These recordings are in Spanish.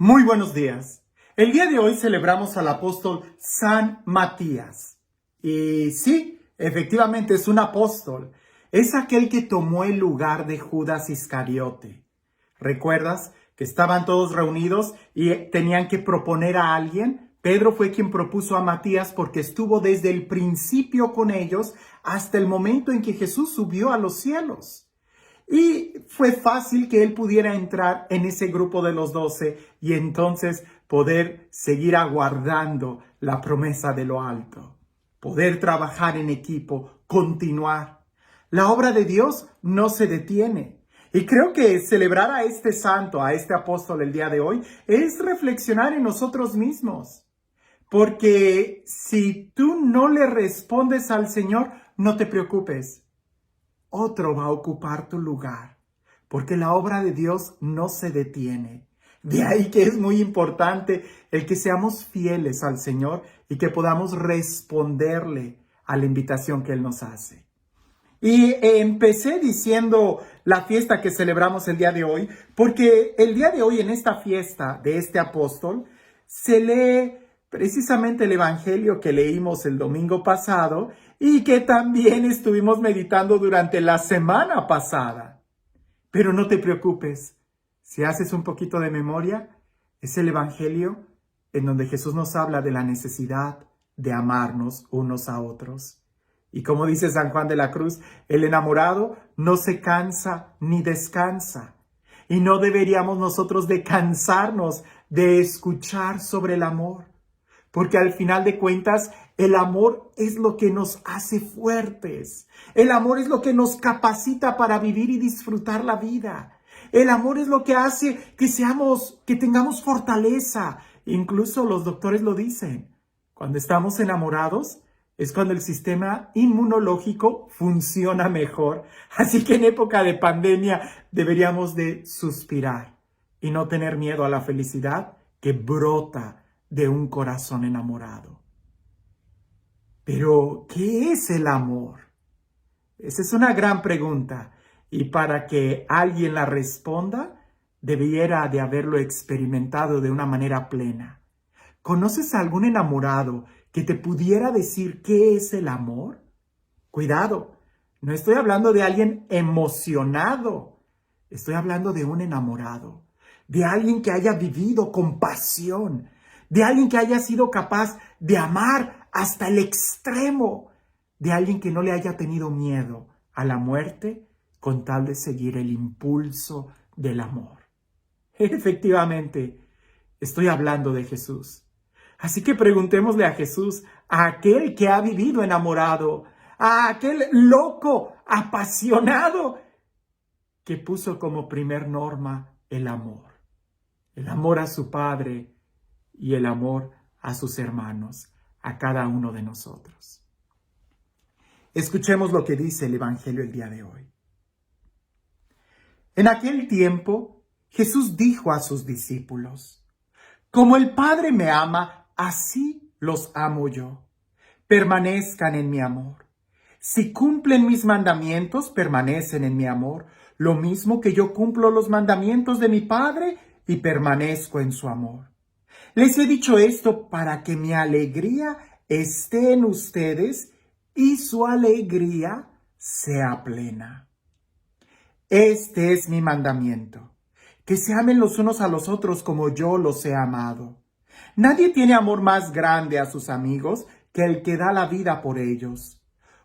Muy buenos días. El día de hoy celebramos al apóstol San Matías. Y sí, efectivamente es un apóstol. Es aquel que tomó el lugar de Judas Iscariote. ¿Recuerdas que estaban todos reunidos y tenían que proponer a alguien? Pedro fue quien propuso a Matías porque estuvo desde el principio con ellos hasta el momento en que Jesús subió a los cielos. Y fue fácil que él pudiera entrar en ese grupo de los 12 y entonces poder seguir aguardando la promesa de lo alto. Poder trabajar en equipo, continuar. La obra de Dios no se detiene. Y creo que celebrar a este santo, a este apóstol el día de hoy, es reflexionar en nosotros mismos. Porque si tú no le respondes al Señor, no te preocupes. Otro va a ocupar tu lugar, porque la obra de Dios no se detiene. De ahí que es muy importante el que seamos fieles al Señor y que podamos responderle a la invitación que Él nos hace. Y empecé diciendo la fiesta que celebramos el día de hoy, porque el día de hoy en esta fiesta de este apóstol se lee precisamente el evangelio que leímos el domingo pasado y que también estuvimos meditando durante la semana pasada. Pero no te preocupes, si haces un poquito de memoria, es el evangelio en donde Jesús nos habla de la necesidad de amarnos unos a otros. Y como dice San Juan de la Cruz, el enamorado no se cansa ni descansa. Y no deberíamos nosotros de cansarnos de escuchar sobre el amor. Porque al final de cuentas, el amor es lo que nos hace fuertes. El amor es lo que nos capacita para vivir y disfrutar la vida. El amor es lo que hace que tengamos fortaleza. Incluso los doctores lo dicen. Cuando estamos enamorados, es cuando el sistema inmunológico funciona mejor. Así que en época de pandemia deberíamos de suspirar y no tener miedo a la felicidad que brota de un corazón enamorado. Pero, ¿qué es el amor? Esa es una gran pregunta. Y para que alguien la responda, debiera de haberlo experimentado de una manera plena. ¿Conoces a algún enamorado que te pudiera decir qué es el amor? Cuidado, no estoy hablando de alguien emocionado. Estoy hablando de un enamorado, de alguien que haya vivido con pasión, de alguien que haya sido capaz de amar hasta el extremo, de alguien que no le haya tenido miedo a la muerte con tal de seguir el impulso del amor. Efectivamente, estoy hablando de Jesús. Así que preguntémosle a Jesús, a aquel que ha vivido enamorado, a aquel loco, apasionado, que puso como primer norma el amor a su Padre y el amor a sus hermanos, a cada uno de nosotros. Escuchemos lo que dice el Evangelio el día de hoy. En aquel tiempo, Jesús dijo a sus discípulos, como el Padre me ama, así los amo yo. Permanezcan en mi amor. Si cumplen mis mandamientos, permanecen en mi amor, lo mismo que yo cumplo los mandamientos de mi Padre y permanezco en su amor. Les he dicho esto para que mi alegría esté en ustedes y su alegría sea plena. Este es mi mandamiento, que se amen los unos a los otros como yo los he amado. Nadie tiene amor más grande a sus amigos que el que da la vida por ellos.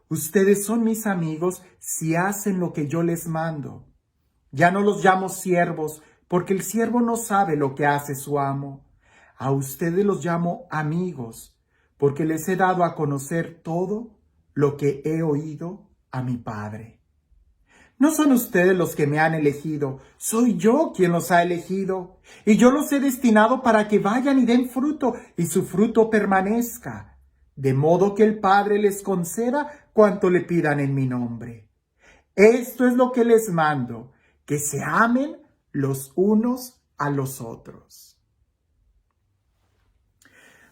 Ustedes son mis amigos si hacen lo que yo les mando. Ya no los llamo siervos, porque el siervo no sabe lo que hace su amo. A ustedes los llamo amigos, porque les he dado a conocer todo lo que he oído a mi Padre. No son ustedes los que me han elegido, soy yo quien los ha elegido, y yo los he destinado para que vayan y den fruto, y su fruto permanezca, de modo que el Padre les conceda cuanto le pidan en mi nombre. Esto es lo que les mando, que se amen los unos a los otros.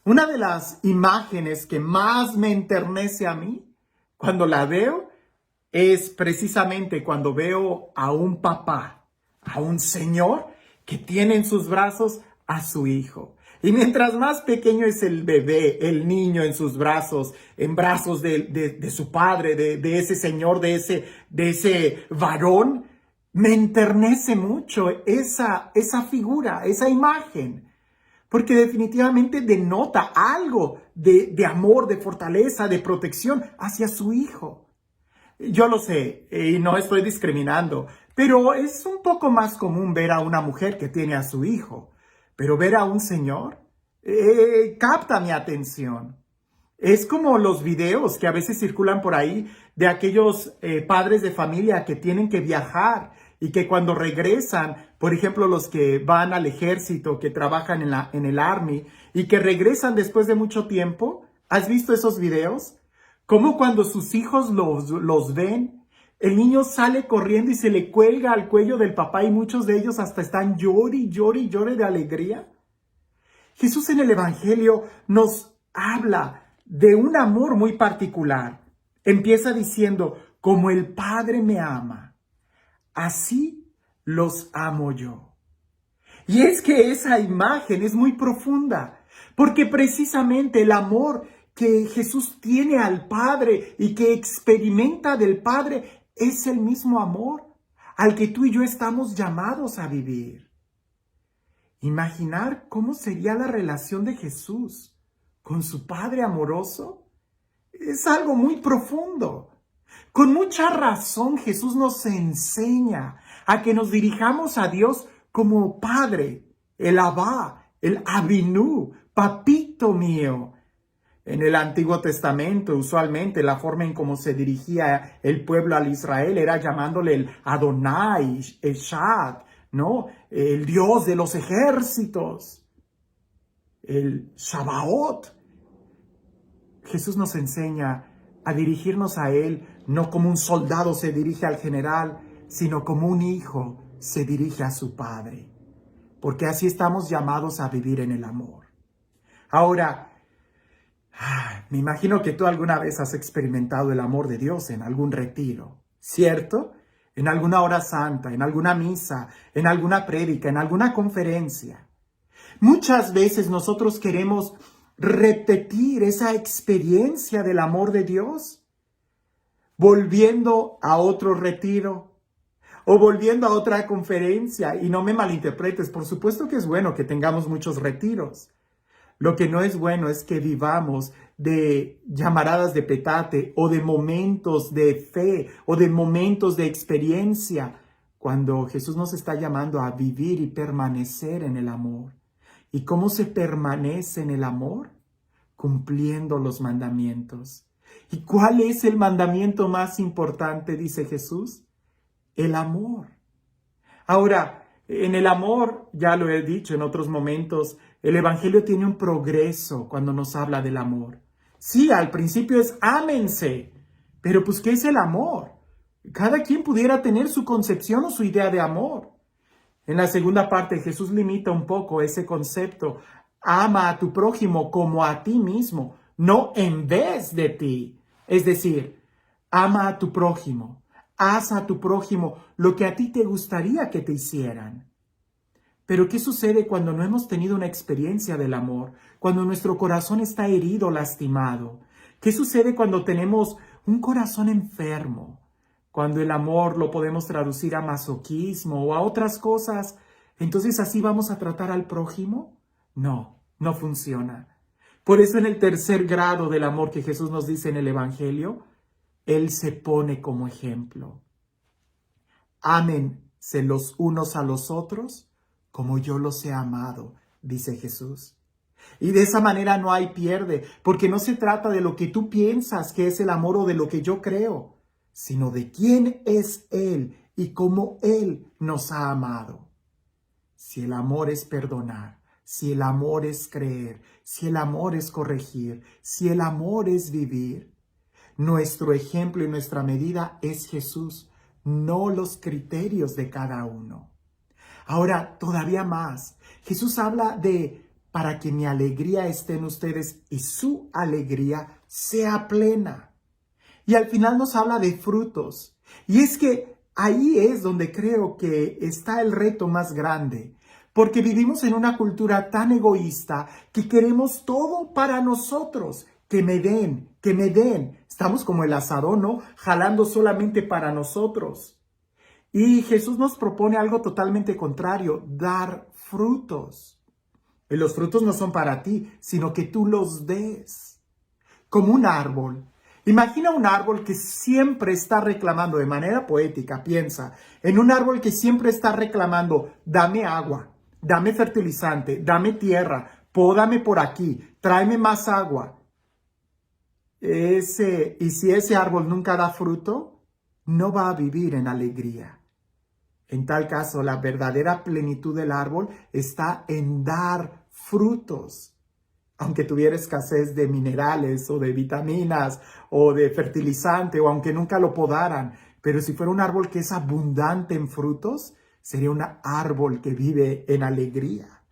Una de las imágenes que más me enternece a mí, cuando la veo, es precisamente cuando veo a un papá, a un señor que tiene en sus brazos a su hijo. Y mientras más pequeño es el bebé, el niño en sus brazos, en brazos de su padre, de ese señor, de ese varón, me enternece mucho esa figura, esa imagen. Porque definitivamente denota algo de amor, de fortaleza, de protección hacia su hijo. Yo lo sé, y no estoy discriminando, pero es un poco más común ver a una mujer que tiene a su hijo. Pero ver a un señor capta mi atención. Es como los videos que a veces circulan por ahí de aquellos padres de familia que tienen que viajar y que cuando regresan, por ejemplo, los que van al ejército, que trabajan en el Army y que regresan después de mucho tiempo. ¿Has visto esos videos? Como cuando sus hijos los ven, el niño sale corriendo y se le cuelga al cuello del papá y muchos de ellos hasta están llore, llore, llore de alegría. Jesús en el Evangelio nos habla de un amor muy particular. Empieza diciendo, como el Padre me ama, así los amo yo. Y es que esa imagen es muy profunda, porque precisamente el amor que Jesús tiene al Padre y que experimenta del Padre es el mismo amor al que tú y yo estamos llamados a vivir. Imaginar cómo sería la relación de Jesús con su Padre amoroso es algo muy profundo. Con mucha razón Jesús nos enseña a que nos dirijamos a Dios como Padre, el Abba, el Abinú, papito mío. En el Antiguo Testamento, usualmente, la forma en cómo se dirigía el pueblo al Israel era llamándole el Adonai, Eshad, ¿no? El Dios de los ejércitos, el Shabaot. Jesús nos enseña a dirigirnos a Él no como un soldado se dirige al general, sino como un hijo se dirige a su padre. Porque así estamos llamados a vivir en el amor. Ahora, me imagino que tú alguna vez has experimentado el amor de Dios en algún retiro, ¿cierto? En alguna hora santa, en alguna misa, en alguna prédica, en alguna conferencia. Muchas veces nosotros queremos repetir esa experiencia del amor de Dios, volviendo a otro retiro o volviendo a otra conferencia. Y no me malinterpretes, por supuesto que es bueno que tengamos muchos retiros. Lo que no es bueno es que vivamos de llamaradas de petate o de momentos de fe o de momentos de experiencia, cuando Jesús nos está llamando a vivir y permanecer en el amor. ¿Y cómo se permanece en el amor? Cumpliendo los mandamientos. ¿Y cuál es el mandamiento más importante, dice Jesús? El amor. Ahora, en el amor, ya lo he dicho en otros momentos, el Evangelio tiene un progreso cuando nos habla del amor. Sí, al principio es ámense, pero pues ¿qué es el amor? Cada quien pudiera tener su concepción o su idea de amor. En la segunda parte, Jesús limita un poco ese concepto. Ama a tu prójimo como a ti mismo, no en vez de ti. Es decir, ama a tu prójimo. Haz a tu prójimo lo que a ti te gustaría que te hicieran. Pero ¿qué sucede cuando no hemos tenido una experiencia del amor? Cuando nuestro corazón está herido, lastimado. ¿Qué sucede cuando tenemos un corazón enfermo? Cuando el amor lo podemos traducir a masoquismo o a otras cosas, ¿entonces así vamos a tratar al prójimo? No, no funciona. Por eso en el tercer grado del amor que Jesús nos dice en el Evangelio, Él se pone como ejemplo. Ámense los unos a los otros como yo los he amado, dice Jesús. Y de esa manera no hay pierde, porque no se trata de lo que tú piensas que es el amor o de lo que yo creo, sino de quién es Él y cómo Él nos ha amado. Si el amor es perdonar, si el amor es creer, si el amor es corregir, si el amor es vivir, nuestro ejemplo y nuestra medida es Jesús, no los criterios de cada uno. Ahora, todavía más, Jesús habla de para que mi alegría esté en ustedes y su alegría sea plena. Y al final nos habla de frutos. Y es que ahí es donde creo que está el reto más grande. Porque vivimos en una cultura tan egoísta que queremos todo para nosotros. Que me den, que me den. Estamos como el asadón, ¿no? Jalando solamente para nosotros. Y Jesús nos propone algo totalmente contrario, dar frutos. Y los frutos no son para ti, sino que tú los des. Como un árbol. Imagina un árbol que siempre está reclamando, de manera poética, piensa, en un árbol que siempre está reclamando, dame agua, dame fertilizante, dame tierra, pódame por aquí, tráeme más agua. Y si ese árbol nunca da fruto, no va a vivir en alegría. En tal caso, la verdadera plenitud del árbol está en dar frutos. Aunque tuviera escasez de minerales o de vitaminas o de fertilizante o aunque nunca lo podaran. Pero si fuera un árbol que es abundante en frutos, sería un árbol que vive en alegría.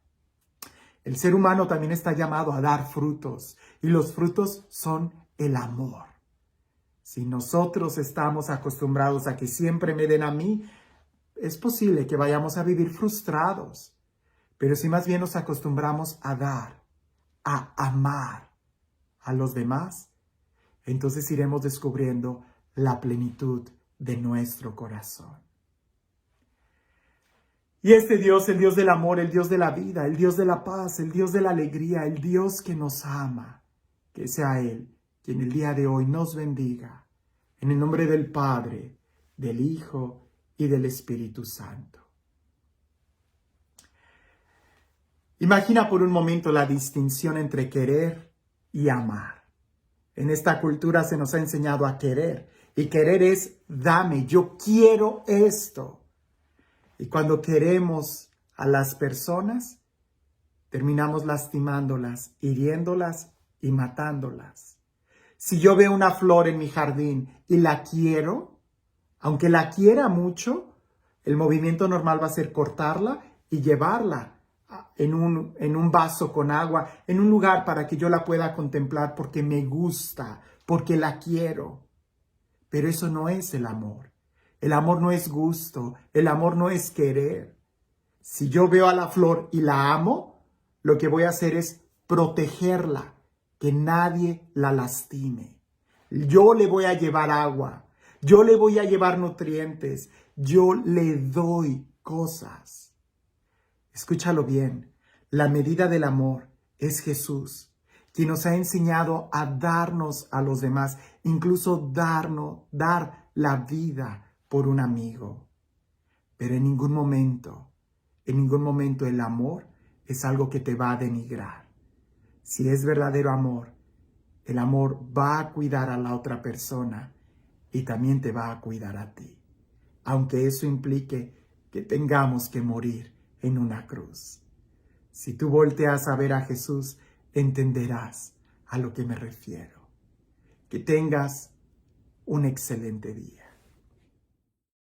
El ser humano también está llamado a dar frutos y los frutos son el amor. Si nosotros estamos acostumbrados a que siempre me den a mí, es posible que vayamos a vivir frustrados. Pero si más bien nos acostumbramos a dar, a amar a los demás, entonces iremos descubriendo la plenitud de nuestro corazón. Y este Dios, el Dios del amor, el Dios de la vida, el Dios de la paz, el Dios de la alegría, el Dios que nos ama, que sea Él quien el día de hoy nos bendiga. En el nombre del Padre, del Hijo y del Espíritu Santo. Imagina por un momento la distinción entre querer y amar. En esta cultura se nos ha enseñado a querer. Y querer es, dame, yo quiero esto. Y cuando queremos a las personas, terminamos lastimándolas, hiriéndolas y matándolas. Si yo veo una flor en mi jardín y la quiero, aunque la quiera mucho, el movimiento normal va a ser cortarla y llevarla en un vaso con agua, en un lugar para que yo la pueda contemplar porque me gusta, porque la quiero. Pero eso no es el amor. El amor no es gusto, el amor no es querer. Si yo veo a la flor y la amo, lo que voy a hacer es protegerla, que nadie la lastime. Yo le voy a llevar agua, yo le voy a llevar nutrientes, yo le doy cosas. Escúchalo bien, la medida del amor es Jesús, quien nos ha enseñado a darnos a los demás, incluso dar la vida por un amigo. Pero en ningún momento el amor es algo que te va a denigrar. Si es verdadero amor, el amor va a cuidar a la otra persona y también te va a cuidar a ti. Aunque eso implique que tengamos que morir en una cruz. Si tú volteas a ver a Jesús, entenderás a lo que me refiero. Que tengas un excelente día.